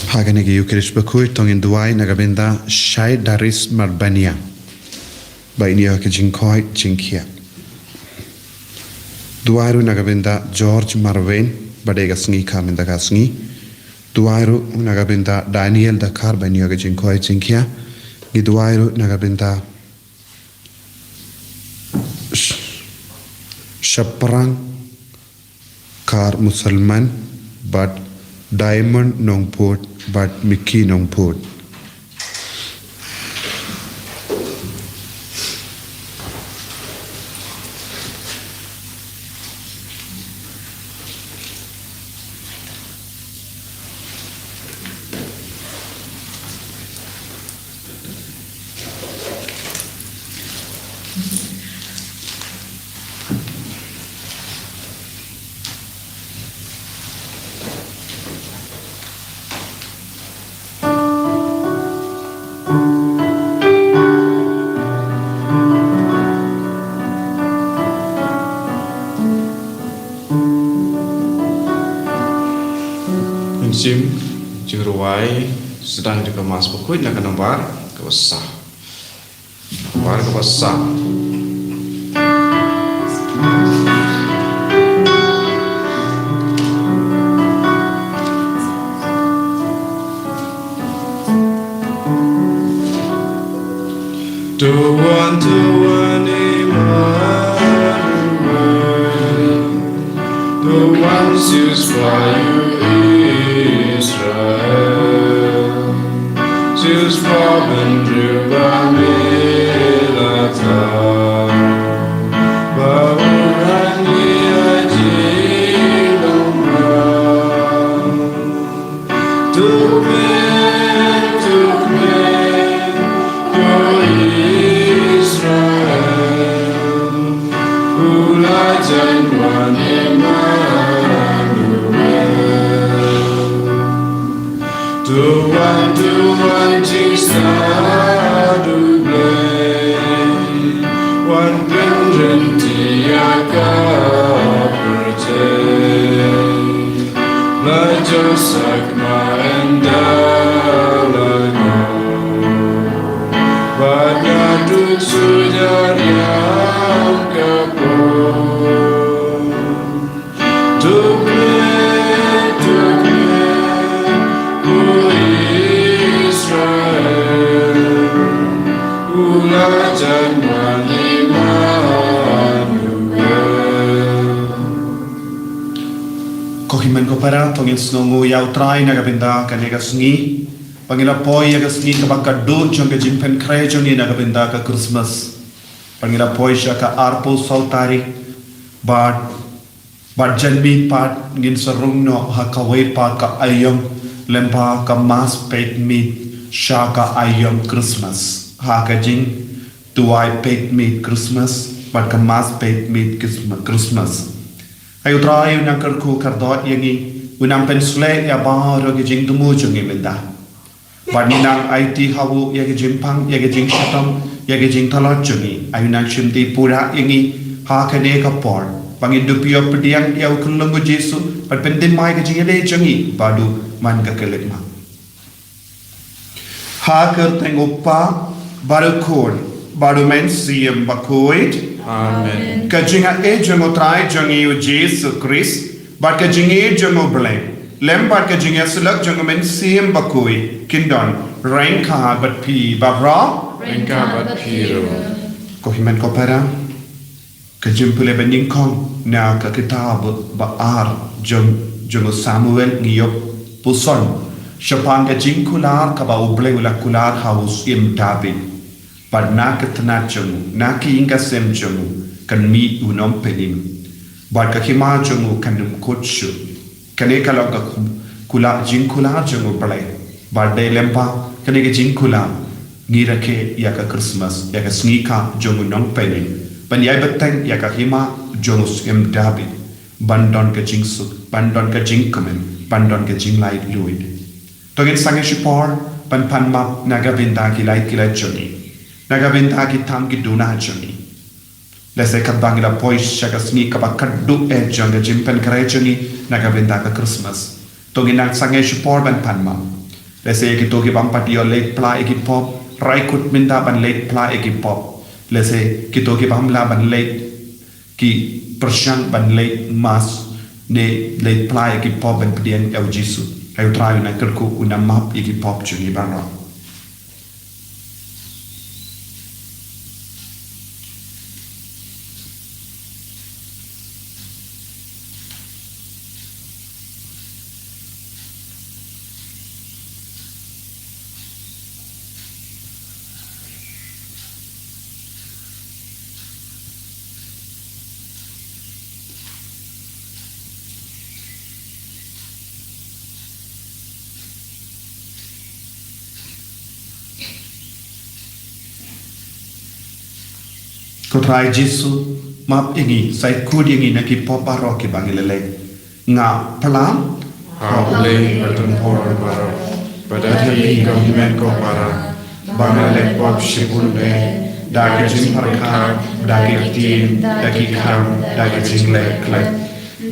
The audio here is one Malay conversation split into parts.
Haganigi Eucharist Bakui Tongin Duai Nagabinda Shai Daris Marbania by Nioka Jinkoi Jinkia Duairu Nagabinda George Marvain Badegasni Kaminda Gasni Duairu Nagabinda Daniel Dakar by Nioka Jinkoi Jinkia Giduairu Nagabinda Shaprang Kar Musalman but Diamond Nongport but Mickey Nongport. Sim Juruai sedang dikemas pokok nak kena bar kebesar Tuhan Emmanuel, the ones who's by you Israel, Zeus Pavan Druba Milata, Baurani Ajilumra, Tukmen, O Israel, Ulajan Tuhan Cista Dublin, Wan Pendrenti Aka Pertei, Lajo Sakma Endalano, Badaduk Sudaryam Kapo, Kohiman ko para tongin snongu yau try nagabinda kanega sngi pangila poi yaga sngi kabaka do jonga jimpen krejo ni nagabinda ka Christmas pangila poi shaka arpo sautari bad janmi pat ngin sarung no hakawai pa ka ayom lempa ka mas pet meat shaka ayom Christmas haka jing tuai pet meat Christmas but ka mas pet meat Christmas ayo try na karku kardot yangi unang pensle ya baro ge jing dumu jungi menda baninang IT hawu ya ge jimpang ya ge jing shatam ya ge jing talot jungi ayo nang shimti pura yangi ha kane ka por bangin dupio pediang ya kulungu Jesu pat pendin mai ge jing le jungi badu man ka kelekma ha ker tengopa baru kon baru men siem bakoid Amen. Kajinga ejongo trai jongi u Jesu Christ, but kajinga ejongo blame. Lempar kajinga sulak jongo men siem bakui kindon rengka bat pi babra Rengka bat piro. Kohiman kopera kajimpule bening kong na ka kitab baar jongo Samuel ngiyop puson shapang kajing kular ka ba uble ula kular haus im David. But na katanajamu, na ki inga semjamu, kan mi unom penim. But ka himajamu kanum kochu, kaneka loga kula jinkula jamu balai. But de lempa kaneka jinkula ngira ke yaka Christmas yaka snika jamu nom penim. Ban yai bateng yaka hima jamu em David. Bandon ka jingsuk, bandon ka jingkamen, bandon ka jinglai luid. Togin sange shipor ban pan map nagabinda kilai joni. Nagabenta kitam giduna joni. Lese katbang ila pois shagasni kabakadu janga jimpen krejoni nagabenta ka Christmas. Togi nang sange support ban panma. Lese kitogi bang patio late pla ekipop raikut minta ban late pla ekipop. Lese kitogi bang la ban late ki persyang ban late mas ne late pla ekipop ban pedian el Jesu. Ayo try na kerku una map ekipop juni barang. Ko try Jesu map ingi sai kudi ingi naki pop barok ki bangilele nga pelam Haule bertempur baru pada hari kami ko para bangale pop shibunde dagi jimparka dagi tim dagi kam dagi jingle kle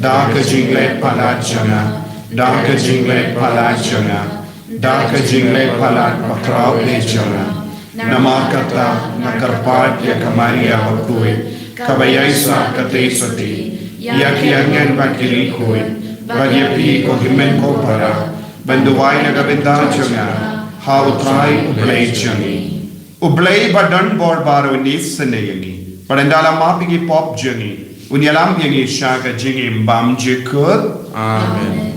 dagi jingle palajana dagi jingle palajana dagi jingle palat bakrau lejana namakata nakarpat ya kamaria bakui kabayaisa katesati ya kiangan bakirikui bagyapi ko himen ko para banduwai nagabenta chunga how try ublay chungi ublay badan bor baro nis seneyangi padandala mapigi pop jungi unyalam yangi shaga jingi mbam jikut Amen.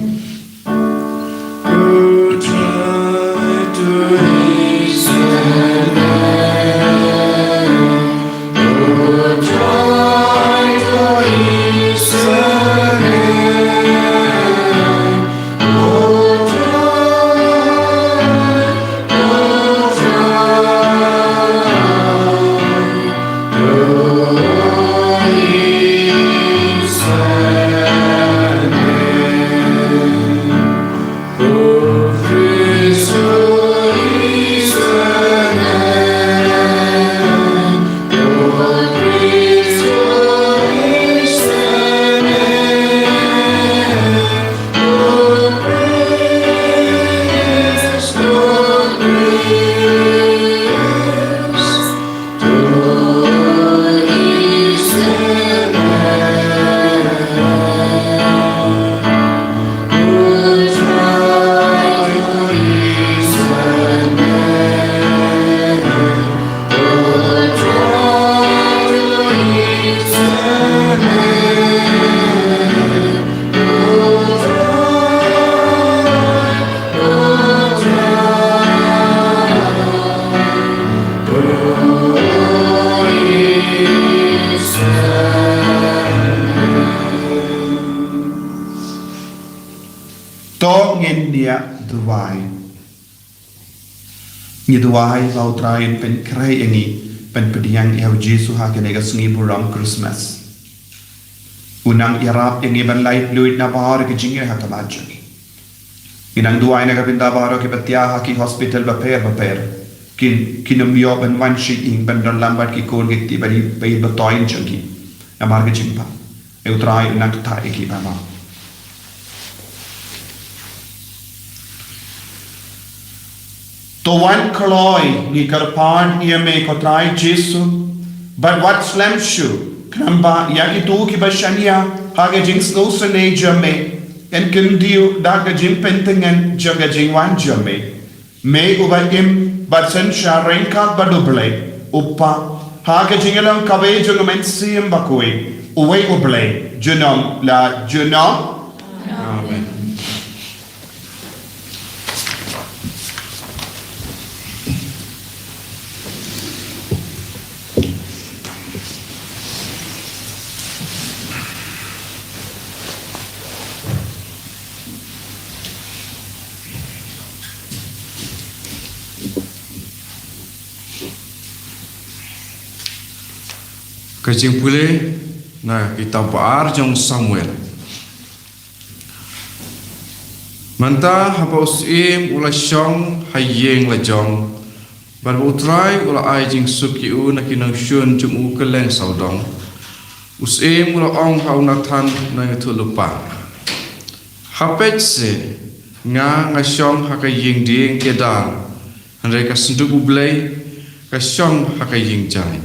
Ngiduai lau train pen krai engi pen pediang iau Jesu ha kenega sungi burang Christmas. Unang irap engi ban light fluid na bahar ke jingir ha kamajani. Inang duai na kapinda bahar ke batia ha ki hospital baper. Kinumyo ban wanshi ing ban don lambat ki kon gikti bari bai batoin jangi. Amar ke jingpa. Eu trai unang ta eki bama. To one kaloi ni karpan iame kotrai Jesu but what slam shoe knamba yaki tu ki bashania hage jing snow sene jame en kindiu daga jing pentengen jaga jing wan jame me ubaim but sen sharenka baduble uppa hage jingelam kabe jungamen siem bakui uwe uble junam la junam Amen. Kajing pule na kita paar jong Samuel. Manta hapa usim ula syong hayeng la jong Baru utrai ula ai jing sup ki u na kinang shun jum u keleng saudong. Us ula ong hau na than na ngatu lupa. Hapet se nga shong haka ying ding ke dal. Hanre ka senduk ublei ka shong haka ying jai.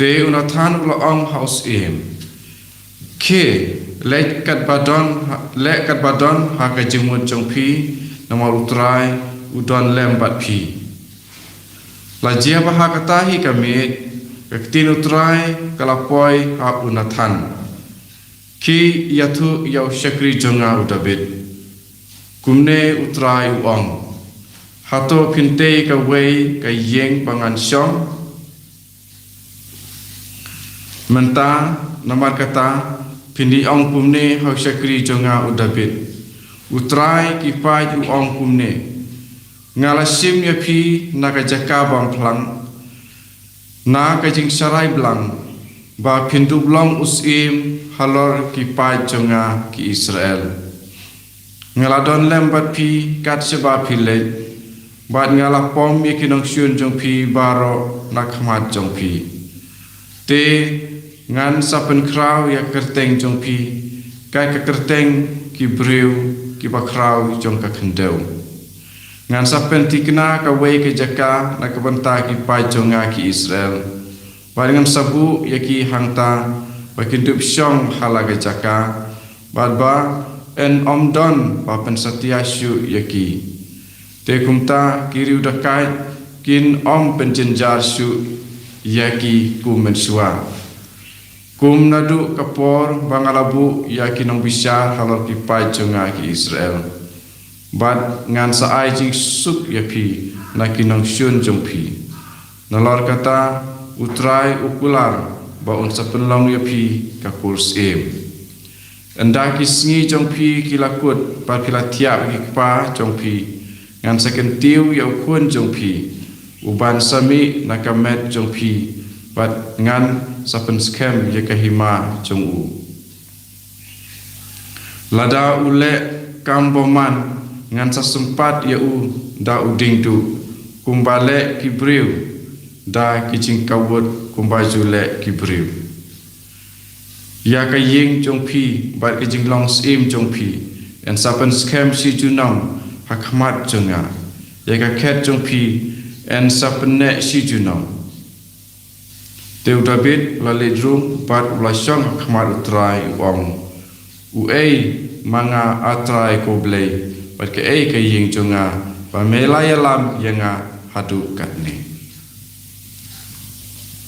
Te una than ula ong haus ke let kat badon haka jimut jong pi nama utrai udon lembat pi. La jia baha katahi kami kaktin utrai kalapoi ha unathan. Ki yatu yau syakri jonga udabit. Kumne utrai uong. Hato pinte ka wei ka yeng pangan syong. Menta namar kata pindi ong kumne ha syakri jonga udabit. Utrai kipai uong kumne. Ngalasim ya pi naga jaka bang plang na kajing sarai blang ba pintu blong usim halor ki pai jonga ki Israel ngaladon lembat pi kat seba pile ba ngala pom ye kinong syun jong pi baro nakmat jong pi te ngan sapen kraw ya kerteng jong pi kai ka kerteng ki breu ki ba kraw jong ka kendeu ngan sapen tikna ka wei ke jaka na ka banta ki pai jonga ki Israel baringan sabu yaki hangta bakindup syong halaga jaka badba en omdon ba pensatia syu yaki te kumta kiri udakai kin om penjenjar syu yaki kumensua kum nadu kapor bangalabu yaki nong bisa halor ki pai jonga ki Israel Bad ngan sa ai jing sup ya pi na kinong syun jong pi. Nalor kata utrai ukular ba un sa penlong ya pi ka kurs Enda kisngi jong pi kilakut par kila tiap ki pa jong pi. Ngan sa kentiu ya ukun jong pi. Uban sami na kamet jong pi. Bad ngan sa penskem ya kahima jong u. Lada ule kamboman ngan sa sempat ya u da uding tu kumbale kibriu da kijing kawut kumbajule kibriu ya ka ying jong pi ba kijing long sim jong pi en sapen scam si junam hakmat jonga ya ka ket jong pi en sapen ne si junam teu David la ledrum bat la shong hakmat utrai wong u ei manga atrai ko blei Bat ke ei ke ying jonga ba melaya lam yanga hadu katne.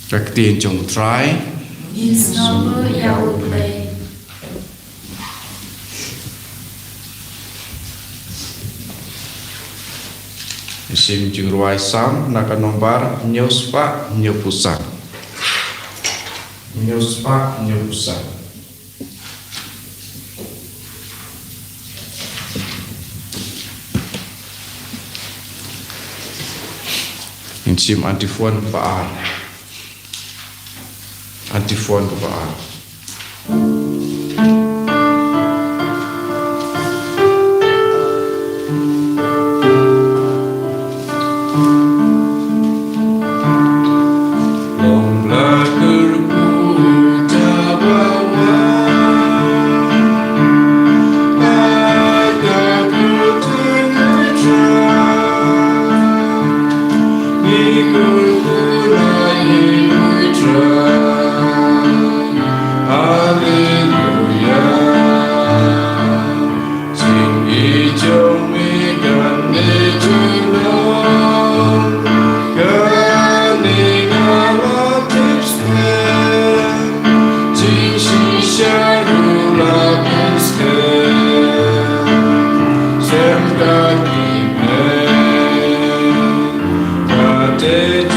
Kaktin jong try. Is number yau play. Isim jing ruai sam naka nombar nyuspa nyupusak. Nyuspa nyupusak. Insim antifon baal. Antifon baal. Day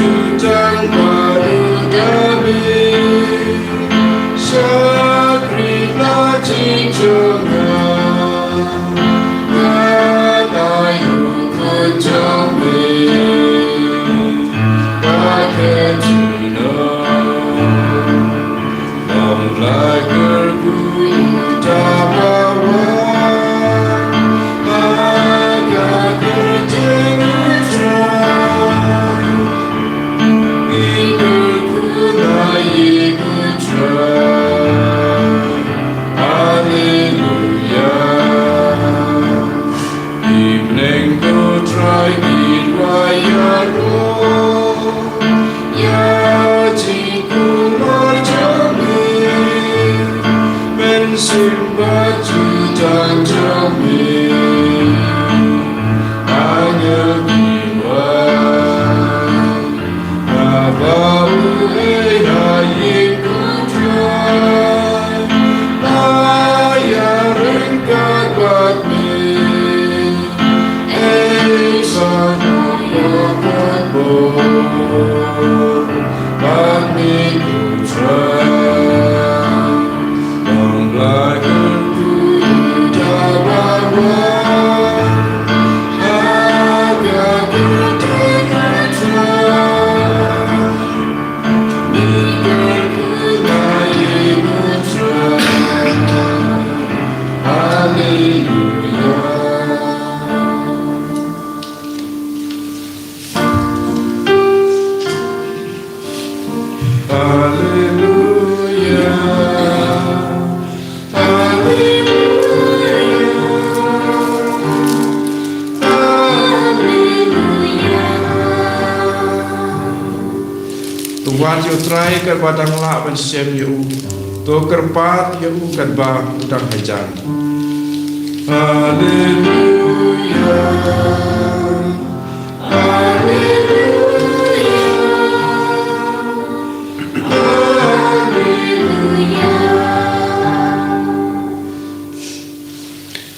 Tuan yo trai kat badang la ban sem yo to kerpat yo kat ba udang hajan. Haleluya.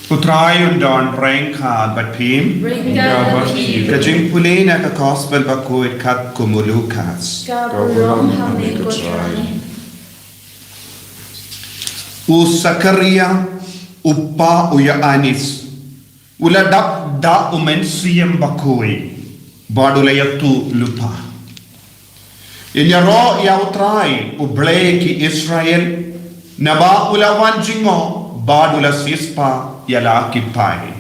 Utrai undon reng khad bat phim kajing pule na ka gospel bakuit kat kumulukas u Sakaria upa uya anis ula dap da umen siyem bakui badula yatu lupa inya ro ya utrai u ki Israel naba ula wan jingo badula sispa yala kipai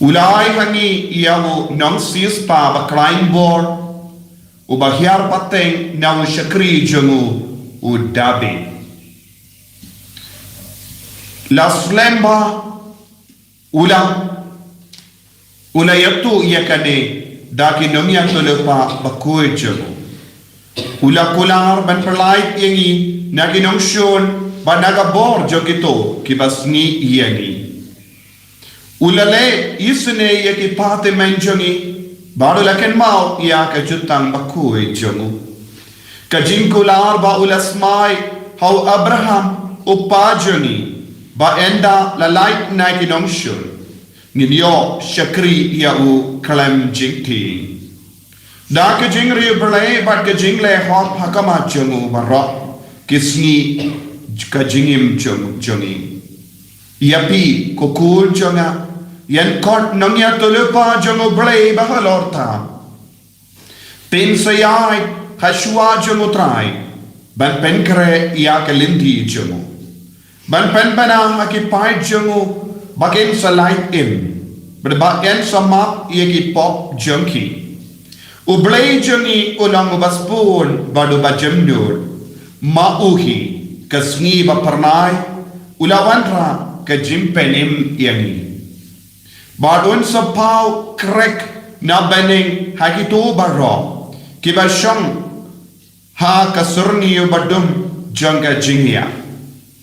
ulai hangi iawu nong sispa ba kleinbor u bahiar pateng nang shakri jangu u dabi la slemba ula yatu yakane daki nong yatu lepa bakui jangu ula kular ban perlait yengi nagi nong shon banaga bor jokito kibasni iyangi ulale isne yaki pate menjongi badula ken mau ya ka jutang bakui jongu kajinkular ba ulasmai how Abraham upajoni ba enda la light na kinongshur ninyo shakri ya u kalam jingti da ka jingri bale ba ka jingle hop hakama jongu barok kisni ka jingim jongi yapi kokul jonga yan kot nangya tulupa jongo blay bahalorta pensayai hashwa jongo trai ban penkre ya kalindi jongo ban penpana hakipai jongo bagen salait im berbagen samap yaki pop jonki ublay jongi ulang baspun badu bajemdur mauhi kasngi ba parnai ulawanra ka jimpenim yangi badun sa pau krek na bening hakito baro kiba shang ha kasurni badum janga jingya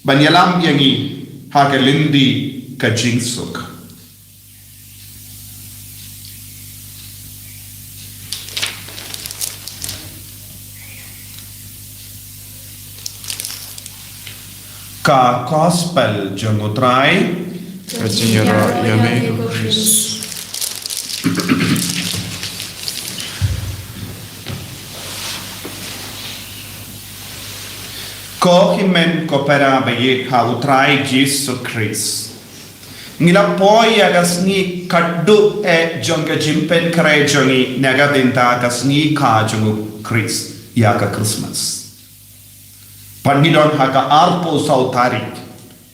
banyalam yangi ha ka lindi ka jingsuk ka gospel jangutrai Kajingra yame Chris. ko himen ko para baye ha utrai Jesus Christ ngila poi agasni kaddu e jonga jimpen kare jongi naga binta agasni ka jongu Christ ya ka Christmas Pandidon haka arpo sautarik.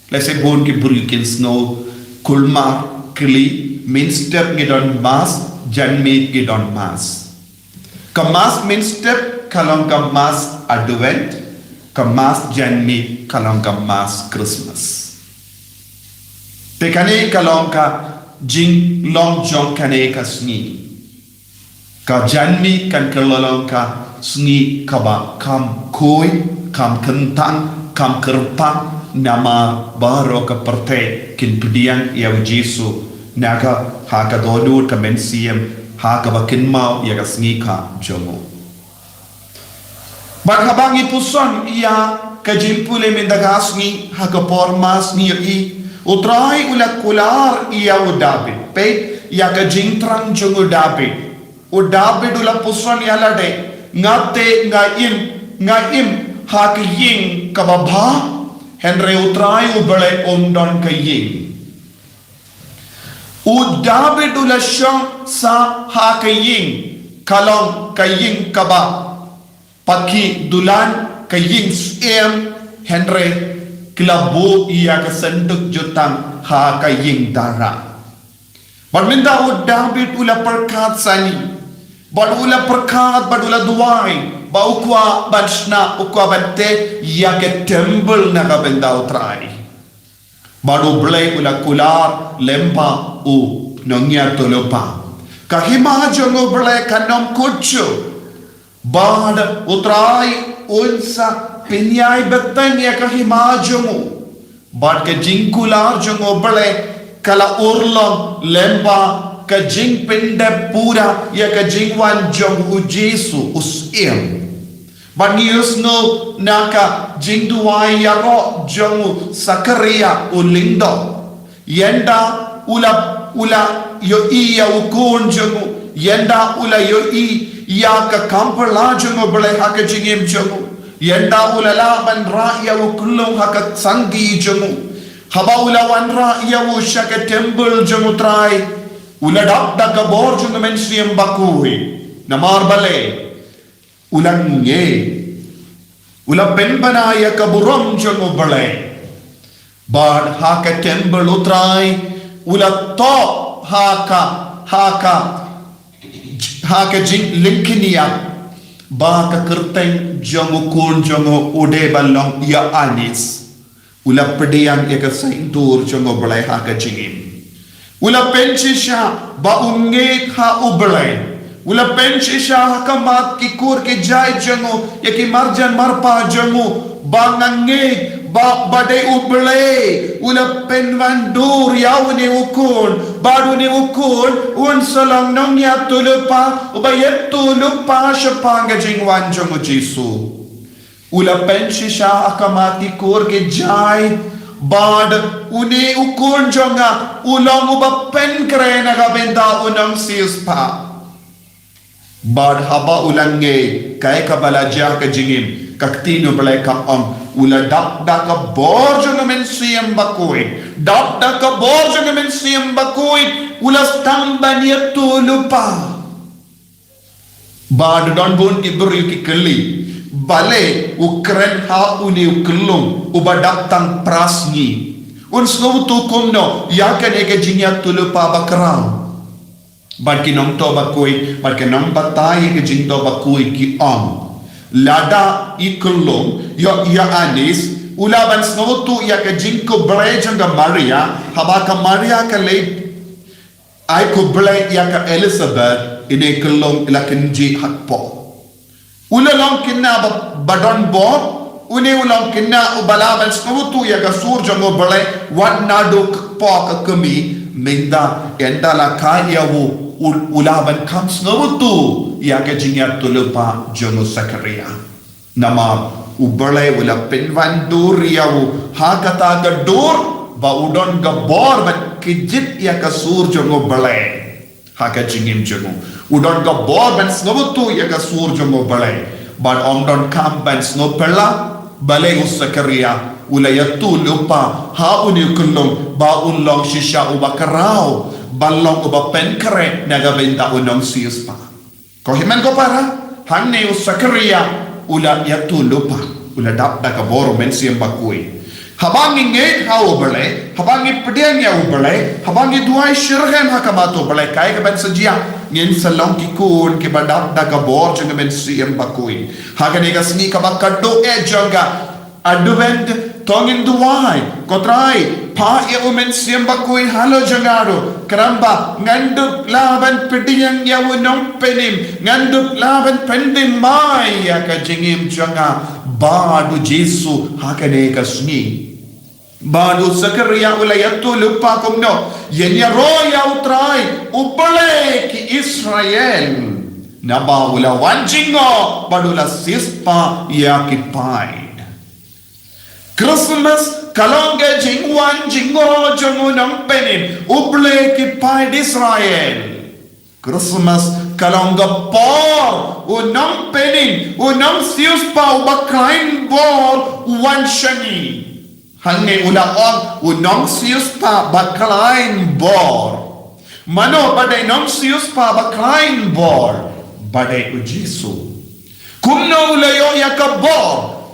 Lese bon ki burikin snow kulma kili minster gidon mas janmit gidon mas. Kamas minster kalong kamas advent kamas janmit kalong kamas Christmas. Tekane kalong ka jing long jong kane ka sni. Ka janmit kan kalong ka sni kaba kam koi kam kentang, kam kerpang, nama baro ka perte kin pediang ya Jesu naga haka dodur ka mensiem haka bakin mau ya kasngika jongo. Baghabangi puson iya ka jimpule mendagasni haka pormas ni i utrai ulat kular iya udabi pet ya ka jingtrang jongo dabi o David ula pusran yalade ngate ngaim hak ying kababha Henry utrai ubele ondon kaying u David ula shong sa hak ying kalong kaying kaba paki dulan kaying em Henry kilabu ia kesenduk jutang ha kaying dara Barminda u David ula perkat sani bad ula perkat bad ula duai ba ukwa banshna ukwa bante ya ke temple na ka benda utrai badu blai ula kular lempa u nongya tolopa kahima jongo blai kanom kuchu bad utrai unsa pinyai betang ya kahima jongo bad ke jingkular jongo blai kala urlong lempa ka jing pinde pura ya ka jingwan jong u Jesu usiem banius no naka jingduai ya ro jong Sakaria u lindo yenda ula yo iya u kun jong yenda ula yo i ya ka kampala jong bale haka jingem jong yenda ula la ban ra ya u kullu haka sangi jong haba ula wan ra ya u shaka temple jong trai ula dak ka bor jong men siem bakui namar bale ulang nge ula penbana ya ka burom jong bale bad haka temple utrai ula to haka jing linkinia ba ka kerteng jong kun jong ude balong ya anis ula pediang ya ka saintur jong bale haka jingim ula penchisha ba unget ha ublay ula penchisha hakamat kikur ke jai jango ya ki marjan marpa jango ba nganget ba bade ublay ula penvandur yaune ukun badune ukun un salang nong ya tulupa ubayet tulupa shapanga jingwan jango Jesu ula penchisha hakamat kikur ke jai bad uni ukun jonga ulong uba pen krena ga benda unang sispa bad haba ulange kai ka balaja ka jingim kaktino balai ka ula dak ka borjo men siem bakoi dak ka borjo men siem bakoi ula stambania tulupa bad don bon ibru ki kelli bale ukren ha uni uklum ubadak tang prasni un snow tu komno yakane ke jinya tulupa bakrao barki nom to bakoi barki nom batai ke jinto bakoi ki lada iklum ya anis ulaban snow tu ya ke jinko brejanga Maria habaka Maria ka le ai ko ble ya ka Elizabeth ine klum ilakinji hakpo ulalong kinna badon bo uni ulang kinna ubalaban snutu ya gasur jango bale wan naduk pak kami minda endala kaya wu ulaban kam snutu ya ga jinya tulupa jango Sakaria nama ubale ula penvan dur ya wu hakata ga dur ba udon ga bor ba kijit ya gasur jango bale haka jingim jango udon ga bor ban snutu ya gasur jango bale but don kam ban sno pella bale Sakaria ula yatu lupa ha uni kullum ba unlong shisha ubakarao balong uba penkre naga benda unong siuspa ko himen ko para hanne Sakaria ula yatu lupa ula dap daga boro men siem bakui habangi nget ha ubale habangi pediang ya ubale habangi duai shirgen hakamato bale kai ka ban sajia ngin salong ki kun ki badap daga bor jeng men siem bakui hakane ga sni ka bakaddo e jonga advent tongin duai kotrai pa e men siem bakui halo jangaro kramba ngandu laban pediang ya unong penim ngandu laban pendim mai ya ka jengim jonga badu Jesu hakane ka sni badu Sakaria ula yatu lupa kumno yenya roya utrai ubale ki Israel naba ula wanjingo badula sispa ya kipaid Christmas kalonge jingwan jingo jongunang penim ubale kipaid Israel Christmas kalong gapor unang pening unang sius pa ubakain bor uwan shani hangne ulaon unang sius pa bakain bor mano badai nong sius pa bakain bor badai u Jesu kumno ulayo ya kabor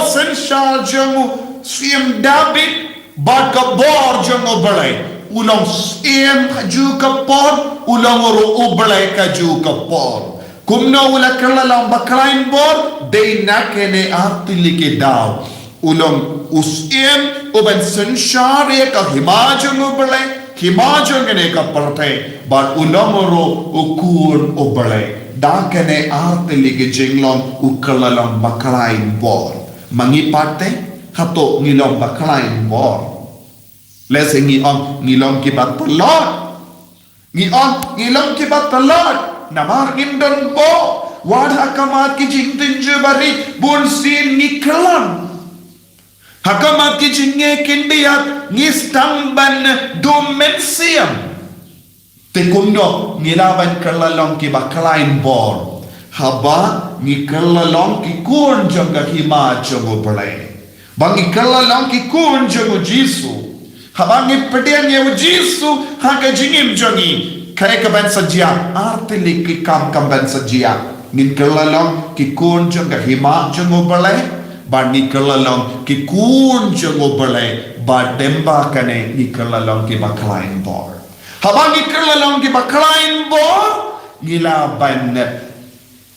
sensyal jangu siem David bad kabor jangu balai ulang siem kaju kapor ulang ro ubalai kaju kapor kumna ula kalalang baklain bor de nakene artili ke daw ulang usiem uban sensyari ka himajang ubalai himajang ne ka parte but ulang ro ukur ubalai dakene artili ke jinglong ukalalang baklain bor mangi parte hato ngilong baklain bor Let's say ngilong kibat talot. Ngilong kibat talot. Namar gindon bo. Wad hakamat ki jingtin jubari. Bunsin ngikalan. Hakamat ki jingge kindiat. Ngistamban domensiam. Tekumno ngilaban kalalong kibakalain bor. Haba ngikalalong kikun jangga hima jango balai. Bang ngikalalong kikun jango Jesu. Habangi pedian ya Jesu haka jingim jongi kaya kaban sajia artilik ki kam ban sajia ngin kelalong ki kun jong ka hima jong obalai ba ni kelalong ki kun jong obalai ba demba kane ni kelalong ki baklain bor habangi kelalong ki baklain bor ngila ban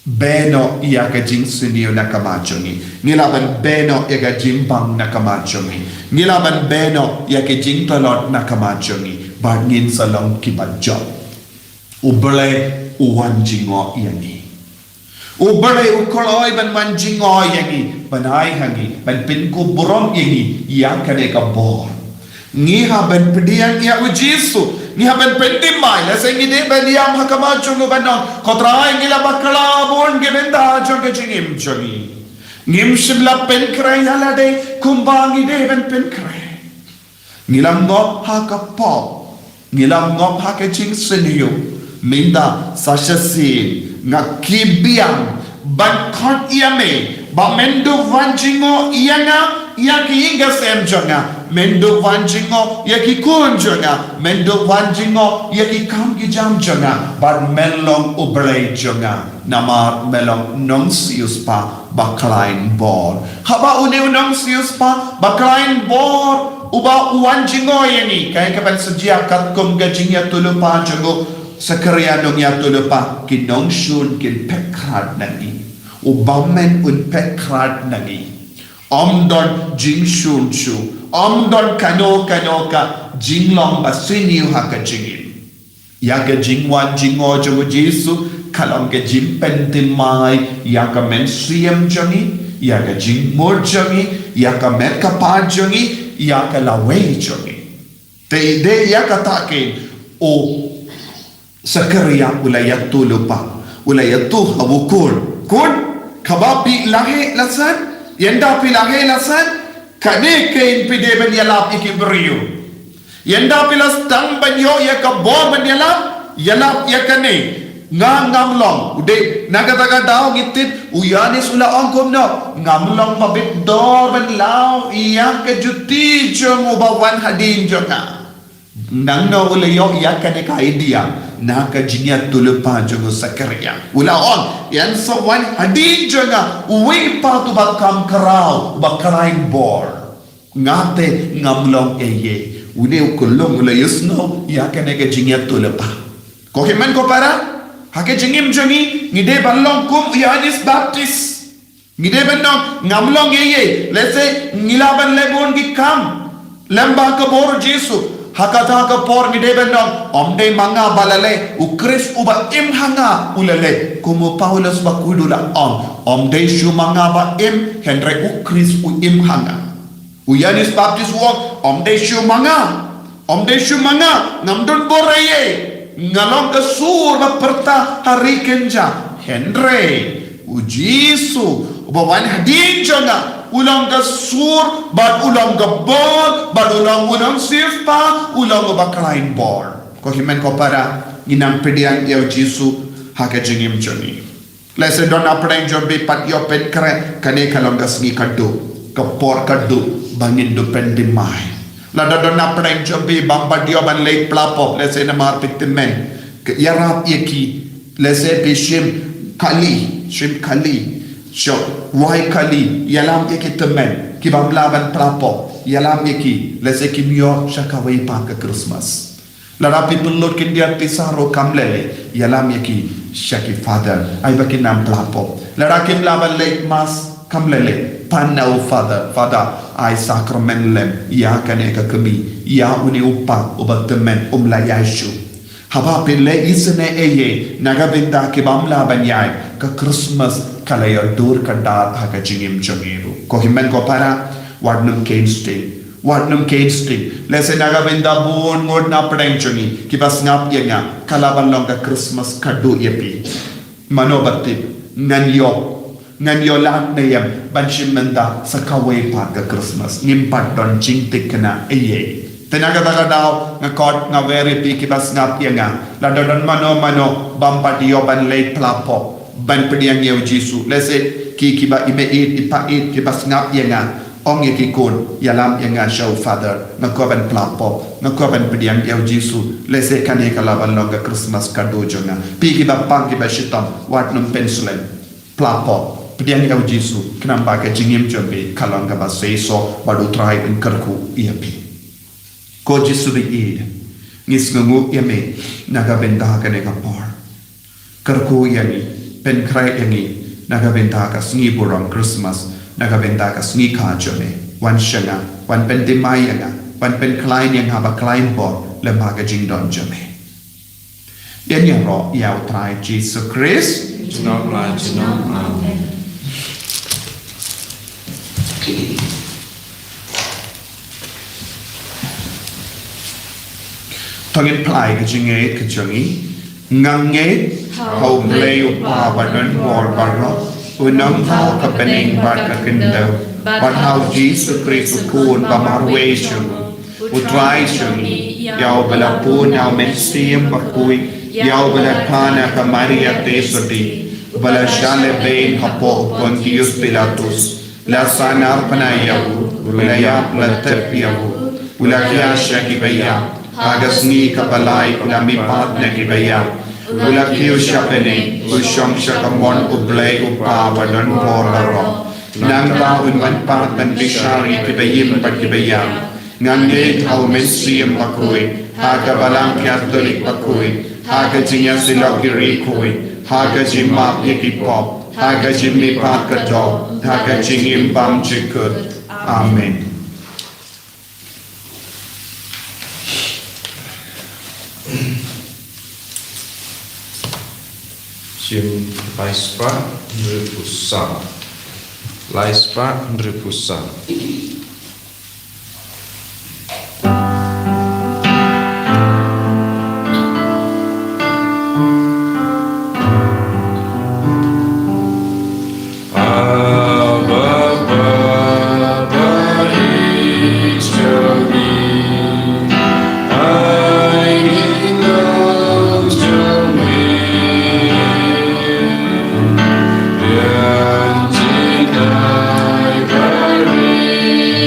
beno ia ka jing sinio nakamajongi ngilaban beno ia ka jimbang nakamajongi ngilaban beno ia ka jing talot nakamajongi bangin salong kibajot ubale uwan jingo iani ubale ukoloi ban manjingo iani banai hangi ban pinku burom iani ia kane ka bor ngiha ban pedian ia Jesu ni haben pentimai la sengide beliam hakama chungu banong kotra ngila bakala bon gebenda jonga jingim jongi ngim shibla penkre yalade kumbangi de ben penkre ngilam ngop hakapo ngilam ngop hakaching senio minda sashasi ngakibiang ban khot iame ba mendo vanjingo ianga yaki inga sem jonga mendo vanjingo yaki kun jonga mendo vanjingo yaki kam ki jam jonga but melong ubrei jonga namar melong nong sius pa baklain bor haba une nong sius pa baklain bor uba uwanjingo yani kaya kapan sejia kat kum gajingya tulupa jongo sakariya nong ya tulupa kinong shun kin pekrat nangi ubamen un pekrat nangi Omdon jing shun shu Omdon kano ka jinglong basiniu haka jingin Yaga jingwan jingo jogo Jesu Kalong ke jing pentimai Yaga men siyam jongi Yaga jing mur jongi Yaga men kapad jongi Yaga laway jongi Te ide yaga takin O sakariya ulayatu lupa Ulayatu hawukul Kun kabapi lahe lasan Yenda pilahe lasan kane kain pide ben yalap ikibriyo yenda pilas tang banyo ya kabor ben yalap ya kane ngamlong ude nagataga daw gitit uyani sula ongkom no ngamlong mabit dor ben law iya ke juti jomo bawan hadin jonga nang no ulayo iya kane ka idea naka jinya tulupa jongo sakariya ula on yan sawan hadin jonga uwi pa tu bakam karau bakarain bor ngate ngamlong eye une ukulong ula yusno ya kane ka jinya tulupa ko kemen ko para hake jingim jongi ngide ballong kum yanis baptist ngide benno ngamlong eye lese ngilaban lebon gi kam lamba ka bor Jesu hakata ka por ni deben dong omde manga balale ukris uba im hanga ulale kumu Paulus bakudula omde shu manga ba im henre ukris u im hanga uyanis baptist wong omde shu manga namdun boreye ngalong ke sur ba perta hari kenja henre u Jesu uba wan hadin jonga ulang ka sur bad ulang ka bor bad ulang sifpa ulang ka baklain bor ko himen ko para ginang pediang yau Jisu haka jingim joni lese don apren jobi pat yo pen kre kane kalongas ni kadu ko por kadu bangin do pen dimai la don apren jobi bamba dio ban lek plapo lese na mar piktimen ke yarap yeki lese bishim kali shim kali sho wai kali yalam yeki temen ki bamlaban plapo yalam yeki lese ki mio shakawai pa ke Christmas lara people lot kin dia pisaro kamlele yalam yeki shaki father ai bakin nam plapo lara kim laban late mas kamlele panau father ai sacrament lem ya kane ka kami ya uni upa ubatemen la yashu haba pille isne eye nagabinda ke bamla banyai ka Christmas kala yo dur kadar ha ka jingim jagiru ko himen ko para wadnum Kate lese nagabinda buon ngod na prenchoni ki bas ngap yenga kalaban long ka Christmas kadu yepi manobati nanyo lat neyam banshimenda sakaway pa ka Christmas ngimpat don jingtik kana eye tenaga daw nga kot nga very pi ki bas ngap yenga la don mano bampadio ban late plapo ban pediang yeu Jisu lese ki ba imeet ipaet ki bas ngap yenga ong yeki kun yalam yenga show father ngakoban plapo ngakoban pediang yeu Jisu lese kane kalaban longa Christmas kado jonga pi ki ba pang ki ba shitam wat num penslen plapo pediang yeu Jisu knamba ka jingim jombe kalonga ba seiso badu try in karku iapi ko Jisu bi id ngis ngungu yame nagabenda kane ka por karku yani pen krai yani nagabenda ka sngi burong Christmas nagabenda ka sngi ka jome wan shanga wan pen dimai yanga wan pen klein yang haba klein bor lembaga jingdon jome yan yang ro yau try Jesus Christ Jinok la jinok na. tongin plai ka jinge ka jongi ngange hau mlei upa badan bor barro unang hau ka pening bat ka kindaw but how Jesus Christ kun bamarwation utrai jongi yau balapun yau mensiam bakui yau balakana ka Maria tesoti bala shale bein hapo Pontius Pilatus la sanar panayau ulaya platerpiau ulakia shakibaya Hagasni kabalay ulamipat na kibaya ulakiyo shapene usyong shakamon ublay upa wadon poraro nang taon manpat ng bishari kibayim pagkibaya ngange au mensiyam pakuy hagabalang Catholic pakuy hagajingya silog irikuy hagajimap yakipop hagajimipat kato hagajingim bam chikut Amen. Jim Laispa Ndripusa Laispa Ndripusa Bari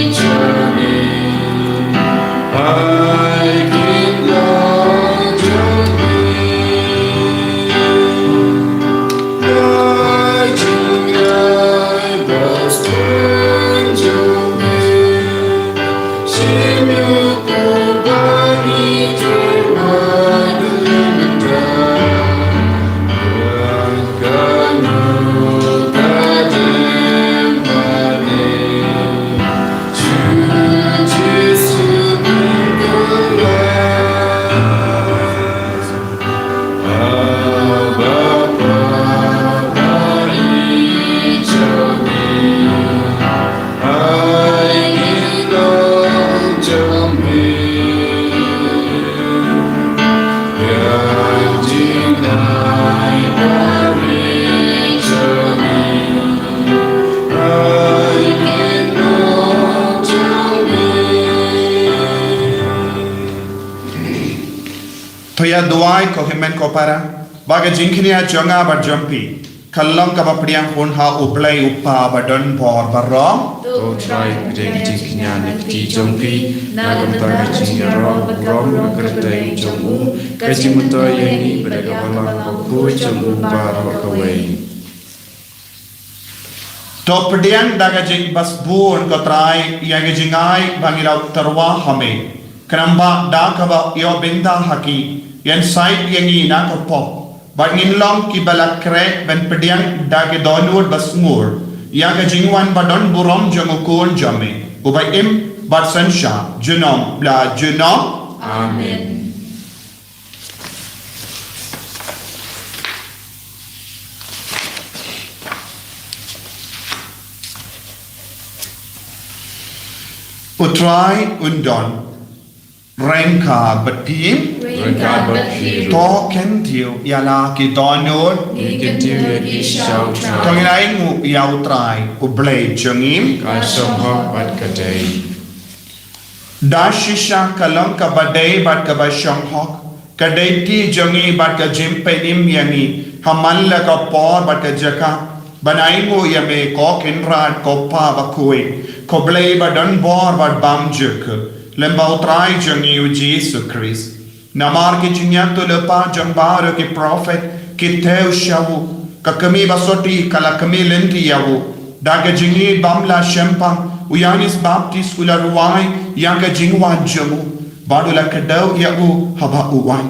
Bangira duai ko himen ko para. Baga jingkini jonga bar jumpi. Kalong ka bapriang pun ha uplay upa badon por barong. To try pidek jingnya nikti jongpi nagamtar jingnya rom kertai jongu kajimuto yani beragawalang koku jongu baro kawai. To pediang daga jing bas buon ko try yaga jingai bangira terwa hame. Kenamba dakaba yo benda haki yan side yangi na ko pop. Bangin long ki balak krek ben pediang daga donur bas ngur. Yaga jingwan badon burom jongukun jame. Ubay im bad sensha junom la junom. Amen. Utrai undon. Rengka betim. Rengka betim. To kentiu yala ki donur. Kentiu yaki shau trai. Tongilai ngu yau trai ublay jengim. Kasong hok bat kadai. Dashisha kalong ka badai bat ka basyong hok. Kadai ti jengi bat ka jimpenim yangi. Hamalla ka por bat ka jaka. Banai ngu yame ko kinrat ko pa bakui. Ko blay badan bor bat bam jeka. Lembau trai jengi u Jesus Christ. Namar ki jinyato lepa jangbar ki prophet ki teu shawu. Ka kami basoti kala kami lendi yawu. Daga jingi bamla shempang. Uyanis baptis ula ruwai yaga jingwan jamu. Badula kadau yawu haba uwai.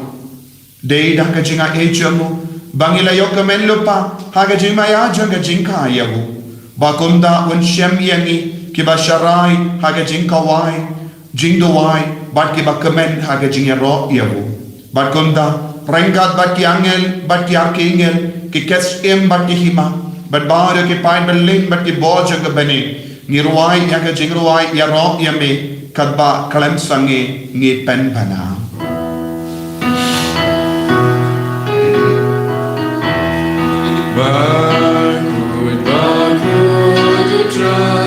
Dei daga jinga e jamu. Bangila yokamen lupa haga jingmaya janga jingka yawu. Bakumda un shem yangi kibasharai haga jingkawai. Jingdowai bat ki bakamen haga jingero yawu. Bakumda rengat bat ki angel bat ki arkingel ki kes em bat ki hima. Bat baru ki pain berlin bat ki boja ke bani. Ngiruai yaga jingruai ya ro yame kadba kalem sange ngi pen bana. Bakut try.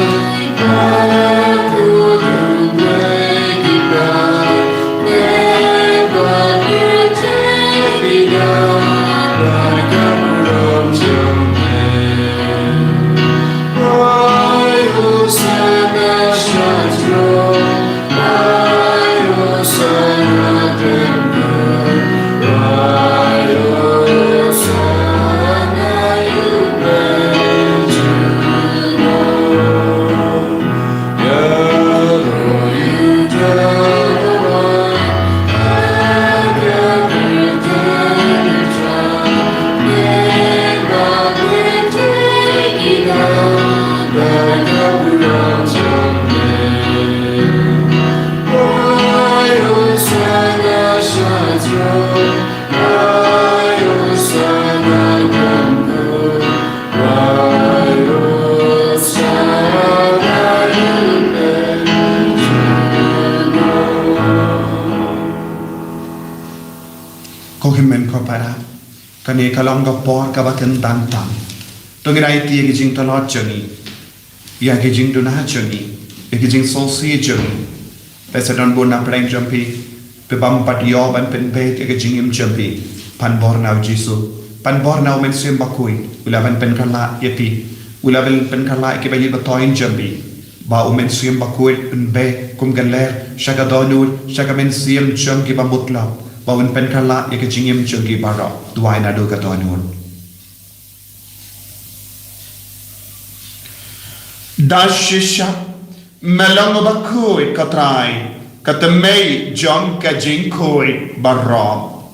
Kani kalong ka por ka baten tantang. Tongirai ti ki jing talot jani. Ya ki jing duna jani. Ya ki jing sosi jani. Pesa don bona preng jampi. Pe bam pat yo ban pen pe ya ki jing im jampi. Pan bor nau jisu. Pan bor nau men sim bakui. Ula ban pen kala yepi. Ula ban pen kala ki bayi batoin jampi. Ba umen sim bakui unbe kum galer shaka donur shaka men sim jampi ba mutla. Bawin pen kala ya jingim jungi bara duai na do katonun. Dashisha melong bakui katrai katamei jong ka jingkoi barom.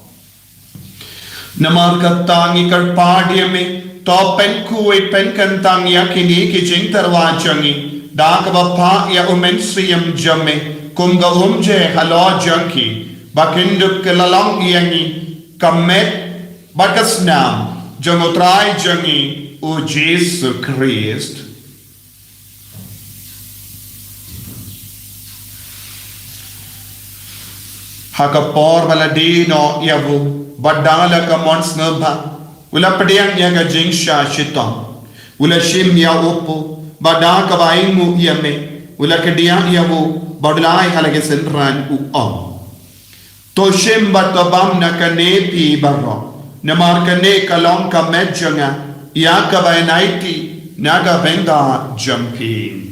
Namar katangi karpadia me to pen kui pen kantang yakini ki jing tarwa jangi dakaba pa ya umen siyam jamme kumga umje halo janki. Bakinduk kelalong yangi kamet bakasnam jangotrai jangi u Jesus Christ. Hakapor baladino yavu badala ka mons nabha ula padiang yaga jingsha shitong ula shim ya upu badaka baingu yame ula kediang yavu badlai halage senran u om. Toshim batobam na kanepi barro. Namar kane kalong kamet janga. Yaka bainaiti naga benda jumping.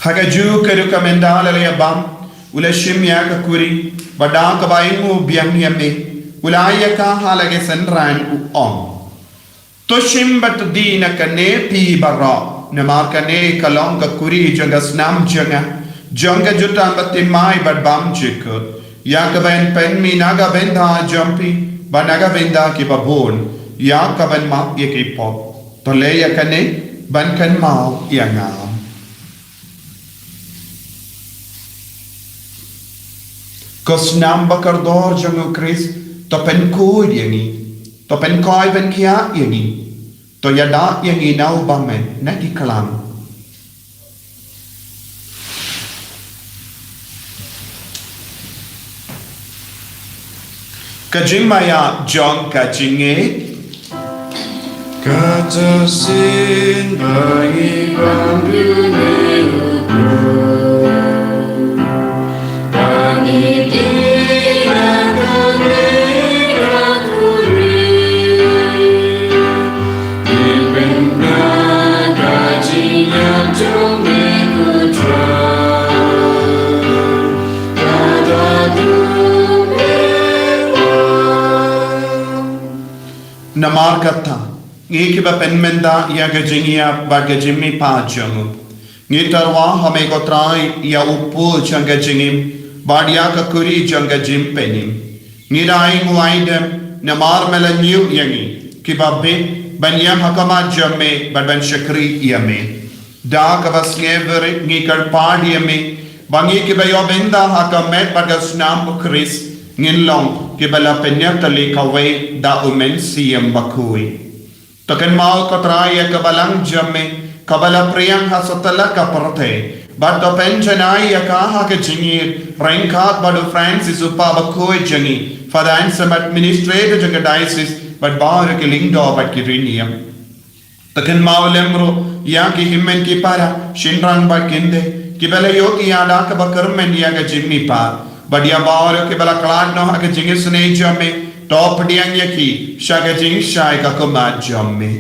Hagaju keruka mendala le bam. Ula shimya ka kuri, bada ka baingu biang yame, ulaya ka halage senran u om. To shimbat di na kane pi barra, namar kane kalong ka kuri janga snam janga juta bati mai bad bam jikut. Ya ka bain pen mi naga benda jumpi, ba naga benda ki babon, ya ka bain map ye ki pop. To le ya kane, ban kan mau ya ngam. Kos nam bakardor jangu Chris to pen koi yangi to pen koi ben kia yangi to yada yangi nau bamen naki kalam kajing maya jong kajinge Katasin bagi bangune namar kata ngi kiba penmenda ya gajingia bagajimi pa jangu ngi tarwa hame ko trai ya upu changa jingim badia ka kuri janga jim penim ngi dai nguaidem namar melanyu yangi kiba be banyam hakama jamme ban shakri yame da ka basngever ngi kar pad yame bangi kiba yo benda hakamet bagas nam Chris ngilong kibala penyatali kawai da umen siyam bakui. Takan mau katraya kabalang jamme kabala priyang hasatala kaparte. Bato penjanai yakaha ke jingir rengkat badu Francis upa bakui jangi. Fadain sam administrator janga diocese but bar ke lingdo but kiriniam. Takan mau lemro yaki himmen ki para shinrang ba kinde kibala yoki yada ka bakarmen yaga jimmi pa. Badia baur ke bala klan no ke jingis ne jamme top diang yaki shaga jing shai ka kuma jamme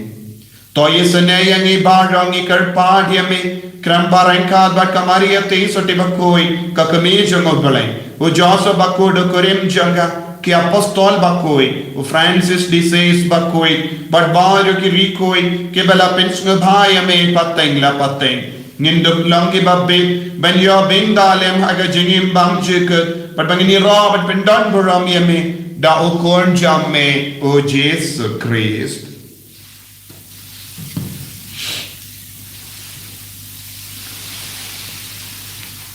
to yesne yangi barangi kar pa diame kram baranka ba kamari ate soti bakoi ka kami jango balai o joso bakud kurim janga ki apostol bakoi o Francis de Sales bakoi but baur ki rikoi ke bala pensng bhai ame pateng la pateng Ninduk langi babbe ben yo bindalem haga jingim bam jikut but bangini ro but pendon buram yame da o korn jamme o Jesus Christ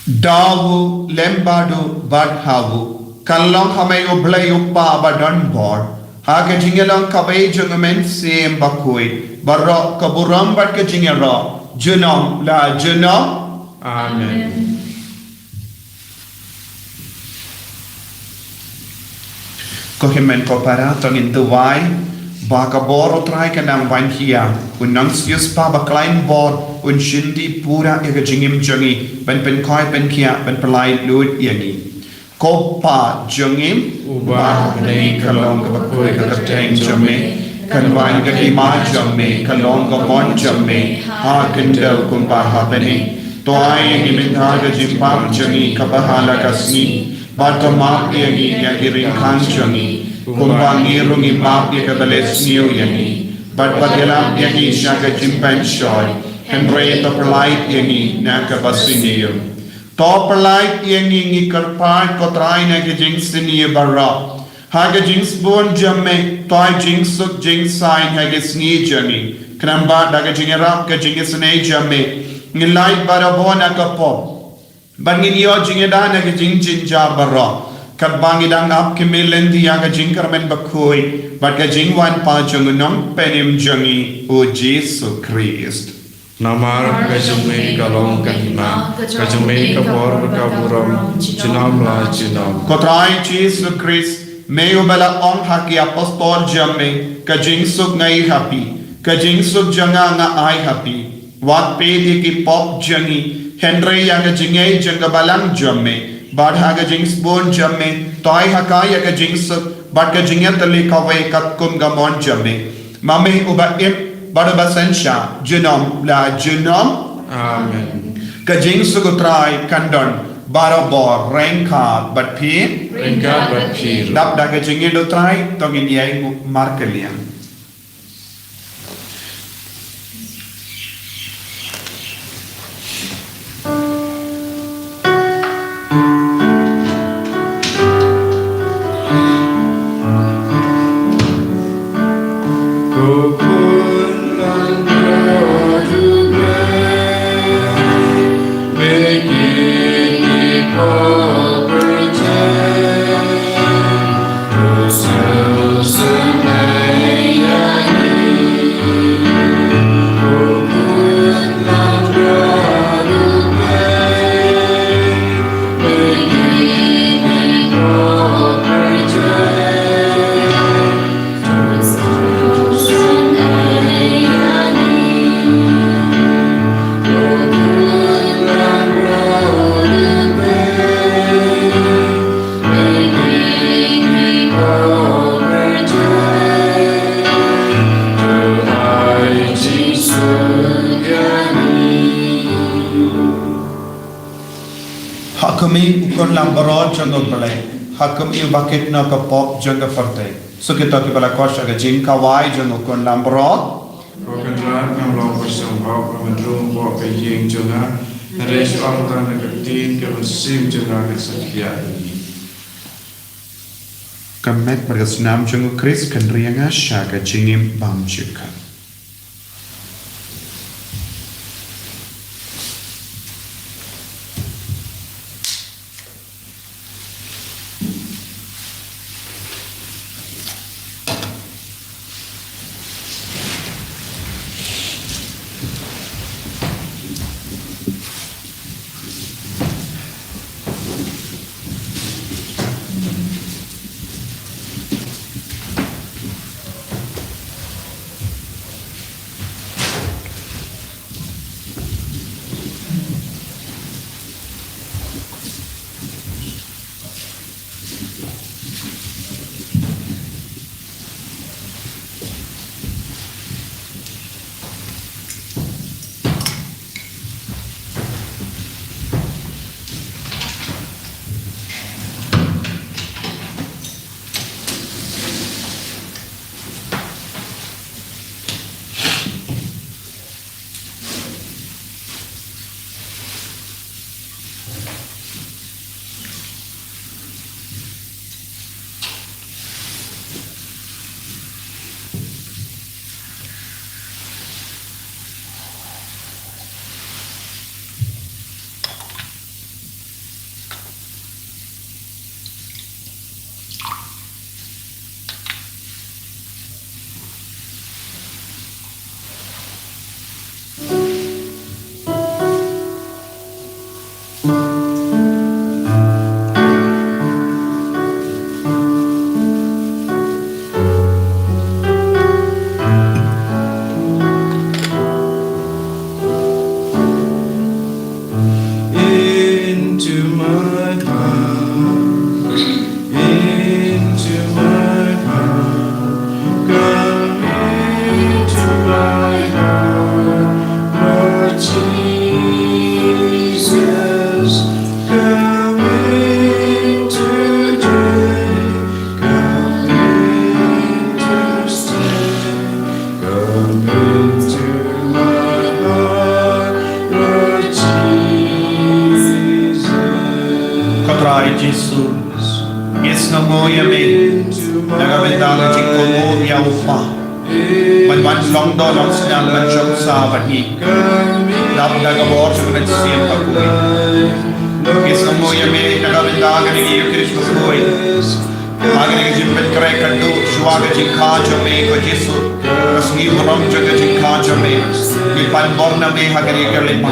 dawu lembadu badhawu kallong hame ublay uppa badon board haga jingelang kabay jungamen same bakoi barro kaburam bad ka jingero Junong la junong. Amen. Kohimen kopara tongin tuwai baka boro trai kanang wanhia unangsius pa ba klein bor un shindi pura ega jingim jangi ben koi ben kia ben pelai lud yangi kopa jangim Uba nei kalong kabakoi kakateng jamme Kanwan ka ima jamme, kalong ka mon jamme, ha kendel kumpa hapeni. Toay ang imithaga jimpam jangi kabahala kasni, bata mapi ang iyagiring kan jangi, kumpa ngirong imapi kabales niyo yangi, bat padilam yangi siya ka jimpan shoy, Henrietta perlait yangi na kabasiniyo. To perlait yangi ngikarpart kotray na kajing siniyo barra, Haga jings bon jamme, toy jings suk jings sign haga sni jami. Kramba daga jingerap ka jingis ne jamme. Ngilai barabona ka pop. Bangin jingeda na ka jing jinja barra. Kabbangi dang ap ke melendi yaga jinkarmen bakoi. But ka jingwan pa jungunong penim jangi o Jesus Christ. Namar kajumi kalong kahima, kajumi kabor kaburam, junam la junam. Kotrai Jesus Christ, meu bela on haki apostol jamme, kajing suk ngai happy, kajing suk janga nga ai happy. Wat pedi ki pop jangi, Henry yang jingai janga balang jamme, bad haga jing spoon jamme, toy hakaya ka jing suk, bad ka jingat tali kawe kat kum gamon jamme. Mame uba ip bada basensha genom la genom Amen. kajing sugutrai kandon barabor rengka bat pi Ringkat berpir. dap da kajing idutrai tongin yai markelia Hakami ukon lambaro jango balai hakami bakit na kapop janga farte so kita ki bala kosha ga jing kawai jango kon lambaro Kokendra ngam lo pasang bau pemendrum bau peying jonga, res orang negatif kebesim jonga kesekia ini. kamet berkesenam jango Chris kendrianga shaga jingim bam chika long do long siang ban chom sa ban hi dap da ga bor chu ban siam pa ku kis mo ye me na ga binda ga ni ye Krishna koi agre ke jim ben kare kaddu shwa ga ji kha jo me ko jesu Elohim ram jaga jingka jame Ipan borna me hagari kalipa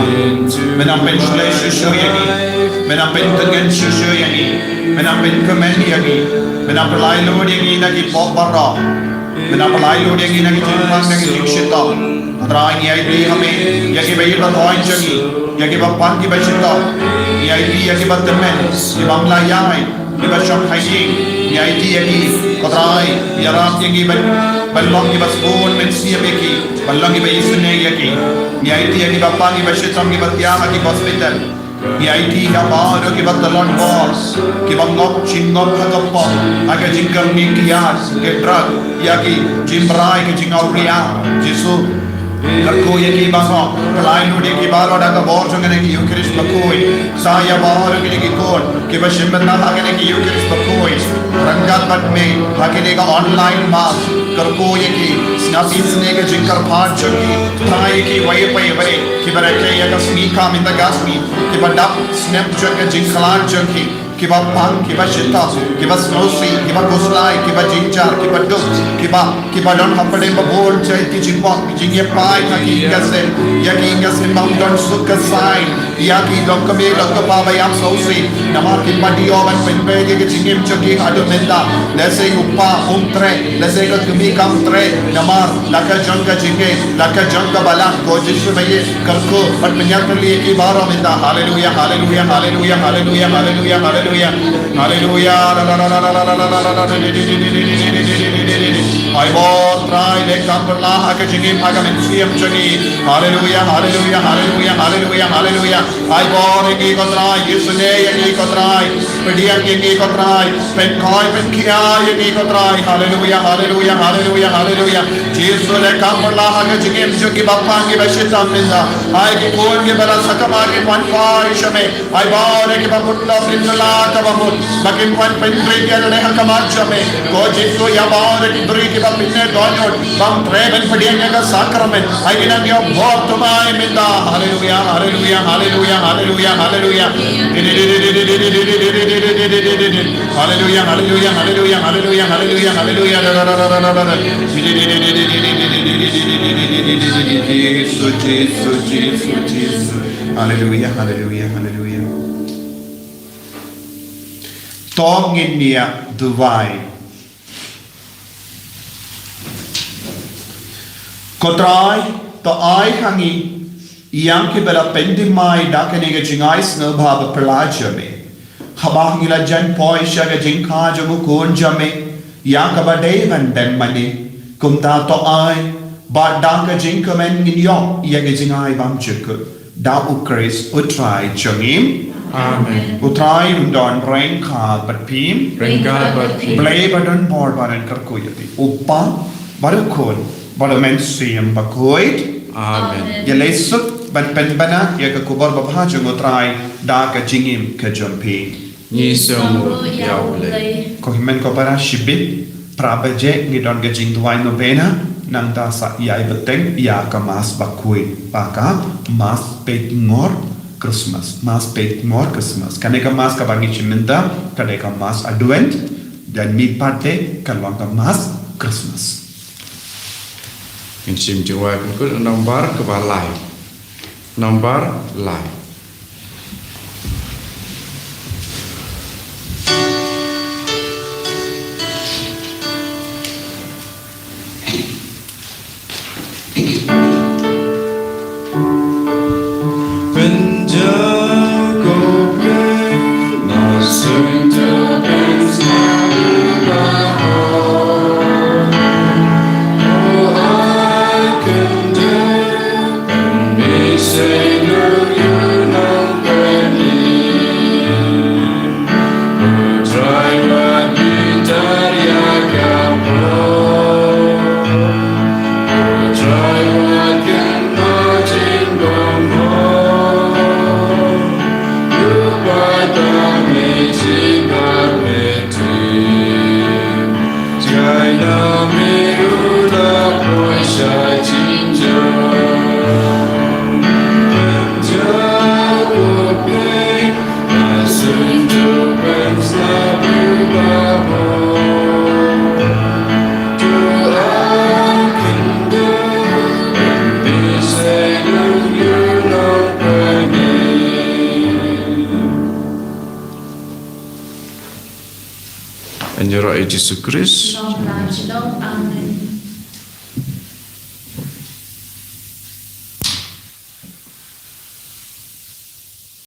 Menampin shlai shusho yani Menampin tengen shusho yani Menampin kemen yani Menampilai lord yani nagi pop barra Menampilai lord yani nagi jingpan nagi jingshita Adrain yai hame yagi bayi batoin jagi Yagi bapan ki bashita yagi batemen Ibamla yai Ibasham hayi yagi Qadrai yaram yagi ballang ki basbun min siyabeki ballang ki bayisne yagi yagi bapan ki bashitam ki batyama ki hospital yagi habaro ki batalon boss ki bangok chingok hagappa aga jingam ni kiyas ke drug yagi jimbrai ki jingauria jisu Lakko yaki basa, kalai ludi ki baro daga borjongane ki Eucharist bakoi, saya baro ki kon, ki bashimna hagane ki Eucharist bakoi, rangat batme hagane ka online mass, karko yaki snapis ne ke jinkar phat jogi, trai ki way ki barake yaka sneaka minda gasmi, ki badap snap jogi jinkhalan jogi. Kiba pang, kiba shita, kiba snowy, kiba goslai, kiba jinjar, kiba duk, kiba don hapade babol jai ki jimpok, jinge pai ki ingase mountain sukka sign, yaki lokame lokapa bayam sosi, namar kiba dioban penpe ki jingem choki hadu menda, lese uppa umtre, lese ka tumi kamtre, namar laka jonga bala, gojishu baye karko, but menyatli ki baro menda, hallelujah, hallelujah, hallelujah, hallelujah, hallelujah, hallelujah. Hallelujah. I bought try the Kampala Hakajini Pagaminsium Chani. Hallelujah, hallelujah, hallelujah, hallelujah, hallelujah. I bought a Gikotrai, Yusune, a Gikotrai, Pedian Gikotrai, Penkoi, Penkia, a Gikotrai. Hallelujah, hallelujah, hallelujah, hallelujah. Jesus, the Kampala Hakajim, Joki Bapangi Bashita Minda. I give Gibala Sakamaki, one fire Shame. I bought a Gibaputla Pindala. Makin wan pendri ya le hakamachame ko jitu ya baare ki bri ki bapne donot bam treven padiyan ka sakramen aina yo bahut tumai minda hallelujah hallelujah hallelujah hallelujah hallelujah hallelujah hallelujah hallelujah hallelujah hallelujah hallelujah Jesus hallelujah hallelujah hallelujah Tongin niya duwai. Kotrai to ai hangi yang ki bela pendimai dakane ga jingai sno bhava pelajame. Habang ila jan poi shaga jinka jamu kon jame yang ka badai van dem mani kumta to ai ba danga jinka men nyo ya ga jingai bam chuk da ukris utrai changim Amen. Utrai undon rain ka batpim Ringa batpim Blay badon bor baran karkoyati Upa barukon Baramen siyam bakoit Amen. Yalesuk ban penbana ya kubar babhajung utrai da ka jingim ka jumpi Nisamu yaule. Kohimen ko para shibit prabaje ngidon ka jing duwai novena nang da sa yai beteng ya ka mas bakoit baka mas petngor Christmas, Mas Pet more Christmas. Kaneka Mas kabangi chiminda, kaneka Mas Advent, dan mi parte kalwanga Mas Christmas. In sim jawab kun nomor kebalai. Nomor lai. En roh Yesus Kristus, Shalom, shalom, amen.